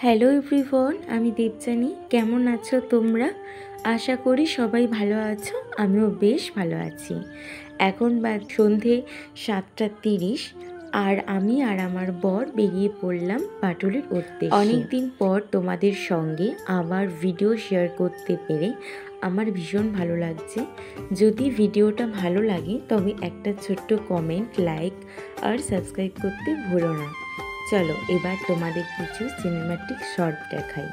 Hello everyone, আমি দেবযানী। কেমন আছো তোমরা? আশা করি সবাই ভালো আছো। আমিও বেশ ভালো আছি। এখন সন্ধে 7:30 আর আমি আর আমার বর বেরিয়ে পড়লাম পাটুলির উদ্দেশ্যে। অনেক দিন পর তোমাদের সঙ্গে আবার ভিডিও শেয়ার করতে পেরে আমার ভীষণ ভালো লাগছে। যদি ভিডিওটা ভালো লাগে তবে একটা ছোট্ট কমেন্ট, লাইক আর সাবস্ক্রাইব করতে ভুলো না। চলো এবার তোমাদের কিছু সিনেম্যাটিক শট দেখাই।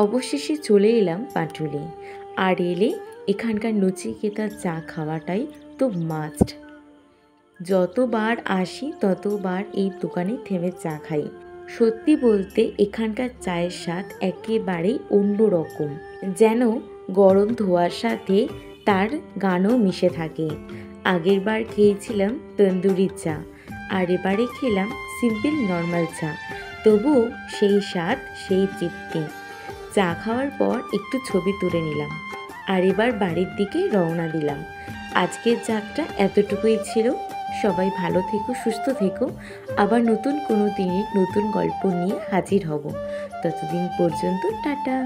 অবশেষে চলে এলাম পাটুলি। আর এলে এখানকার নচিকেতার চা খাওয়াটাই তো মাস্ট। যতবার আসি ততবার এই দোকানে থেমে চা খাই। সত্যি বলতে এখানকার চায়ের স্বাদ একেবারেই অন্যরকম, যেন গরম ধোয়ার সাথে তার গানও মিশে থাকে। আগের বার খেয়েছিলাম তন্দুরি চা, আর এবারে খেলাম সিম্পল নর্মাল চা। তবুও সেই স্বাদ, সেই তৃপ্তি। চা খাওয়ার পর একটু ছবি তুলে নিলাম, আর এবার বাড়ির দিকে রওনা দিলাম। আজকের যাত্রা এতটুকুই ছিল। সবাই ভালো থেকো, সুস্থ থেকো। আবার নতুন কোনো দিনের নতুন গল্প নিয়ে হাজির হব। ততদিন পর্যন্ত টাটা।